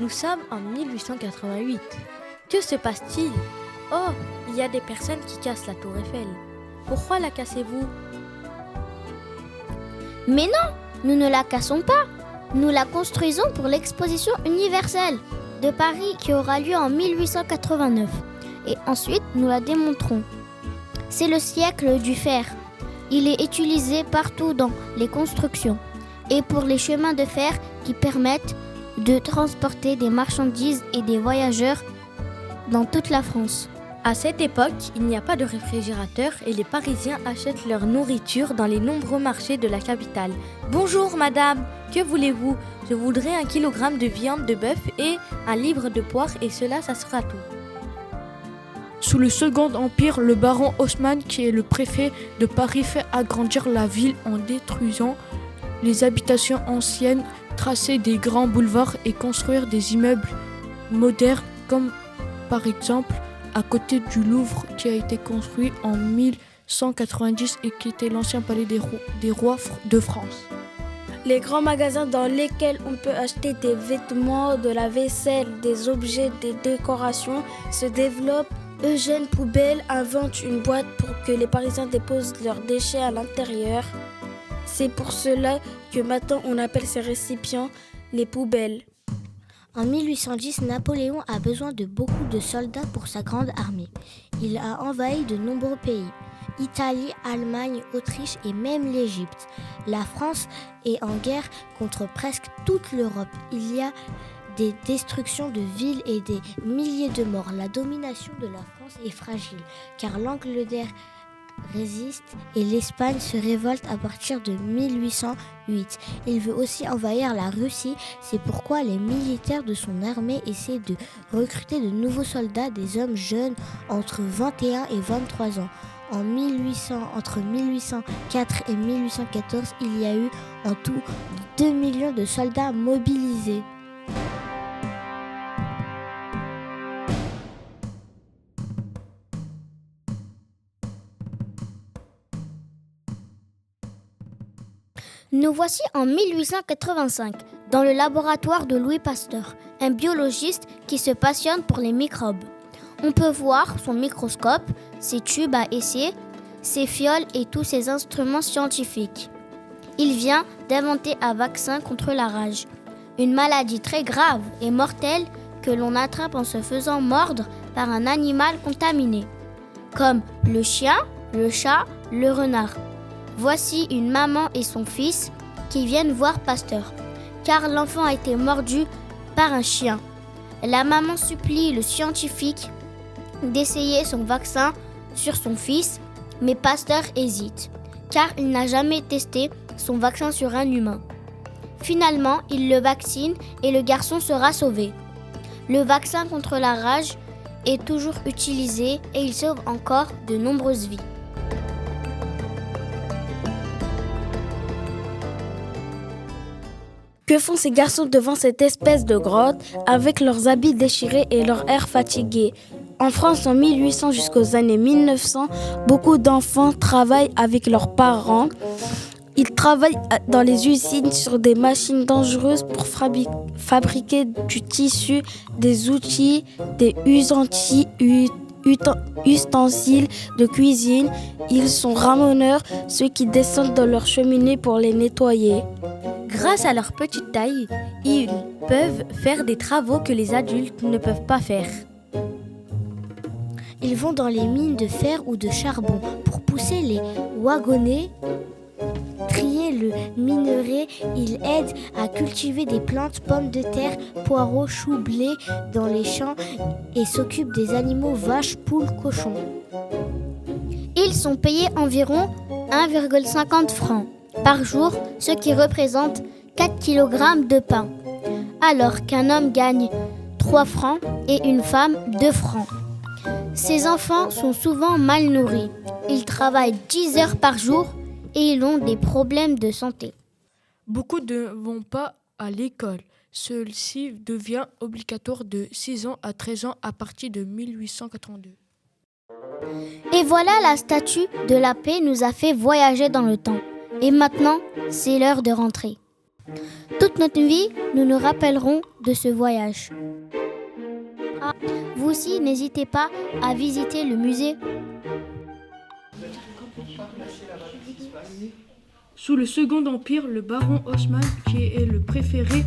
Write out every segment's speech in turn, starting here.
Nous sommes en 1888. Que se passe-t-il ? Oh, il y a des personnes qui cassent la tour Eiffel. Pourquoi la cassez-vous ? Mais non, nous ne la cassons pas. Nous la construisons pour l'exposition universelle de Paris qui aura lieu en 1889. Et ensuite, nous la démonterons. C'est le siècle du fer. Il est utilisé partout dans les constructions et pour les chemins de fer qui permettent de transporter des marchandises et des voyageurs dans toute la France. À cette époque, il n'y a pas de réfrigérateur et les Parisiens achètent leur nourriture dans les nombreux marchés de la capitale. Bonjour madame, que voulez-vous ? Je voudrais 1 kilogramme de viande de bœuf et un livre de poire et cela, ça sera tout. Sous le Second Empire, le baron Haussmann, qui est le préfet de Paris, fait agrandir la ville en détruisant les habitations anciennes, tracer des grands boulevards et construire des immeubles modernes comme par exemple à côté du Louvre qui a été construit en 1190 et qui était l'ancien palais des rois de France. Les grands magasins dans lesquels on peut acheter des vêtements, de la vaisselle, des objets, des décorations se développent. Eugène Poubelle invente une boîte pour que les Parisiens déposent leurs déchets à l'intérieur. C'est pour cela que maintenant on appelle ces récipients les poubelles. En 1810, Napoléon a besoin de beaucoup de soldats pour sa grande armée. Il a envahi de nombreux pays. Italie, Allemagne, Autriche et même l'Égypte. La France est en guerre contre presque toute l'Europe. Il y a des destructions de villes et des milliers de morts. La domination de la France est fragile car l'Angleterre résiste et l'Espagne se révolte à partir de 1808. Il veut aussi envahir la Russie, c'est pourquoi les militaires de son armée essaient de recruter de nouveaux soldats, des hommes jeunes entre 21 et 23 ans. Entre 1804 et 1814, il y a eu en tout 2 millions de soldats mobilisés. Nous voici en 1885, dans le laboratoire de Louis Pasteur, un biologiste qui se passionne pour les microbes. On peut voir son microscope, ses tubes à essai, ses fioles et tous ses instruments scientifiques. Il vient d'inventer un vaccin contre la rage, une maladie très grave et mortelle que l'on attrape en se faisant mordre par un animal contaminé, comme le chien, le chat, le renard. Voici une maman et son fils qui viennent voir Pasteur, car l'enfant a été mordu par un chien. La maman supplie le scientifique d'essayer son vaccin sur son fils, mais Pasteur hésite, car il n'a jamais testé son vaccin sur un humain. Finalement, il le vaccine et le garçon sera sauvé. Le vaccin contre la rage est toujours utilisé et il sauve encore de nombreuses vies. Que Que font ces garçons devant cette espèce de grotte avec leurs habits déchirés et leur air fatigué? En France, en 1800 jusqu'aux années 1900, beaucoup d'enfants travaillent avec leurs parents. Ils travaillent dans les usines sur des machines dangereuses pour fabriquer du tissu, des outils, des ustensiles de cuisine. Ils sont ramoneurs, ceux qui descendent dans leur cheminée pour les nettoyer. Grâce à leur petite taille, ils peuvent faire des travaux que les adultes ne peuvent pas faire. Ils vont dans les mines de fer ou de charbon pour pousser les wagonnets, trier le minerai. Ils aident à cultiver des plantes, pommes de terre, poireaux, choux, blé dans les champs et s'occupent des animaux, vaches, poules, cochons. Ils sont payés environ 1,50 francs par jour, ce qui représente 4 kg de pain, alors qu'un homme gagne 3 francs et une femme 2 francs. Ces enfants sont souvent mal nourris. Ils travaillent 10 heures par jour et ils ont des problèmes de santé. Beaucoup ne vont pas à l'école. Celle-ci devient obligatoire de 6 ans à 13 ans à partir de 1882. Et voilà, la statue de la paix nous a fait voyager dans le temps. Et maintenant, c'est l'heure de rentrer. Toute notre vie, nous nous rappellerons de ce voyage. Vous aussi, n'hésitez pas à visiter le musée. Sous le Second Empire, le baron Haussmann, qui est le préféré...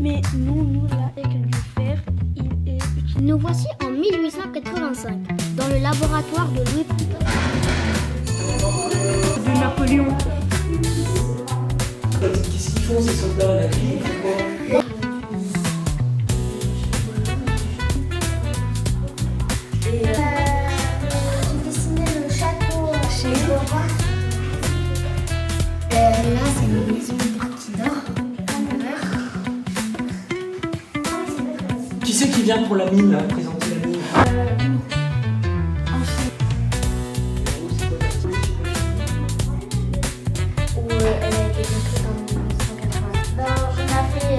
Mais nous, là, avec du fer, il est... Nous voici en 1885, dans le laboratoire de Louis de Napoléon. Qu'est-ce qu'ils font ces soldats là? J'ai dessiné le château chez Boba. Là, c'est une maison qui dort. Qui c'est qui vient pour la mine, là, présenter la mine? Elle a été construite en 1980. On a fait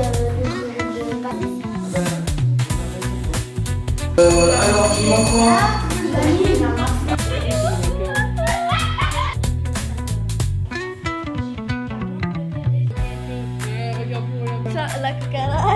le Paris. Alors, il manque quoi? La cocara.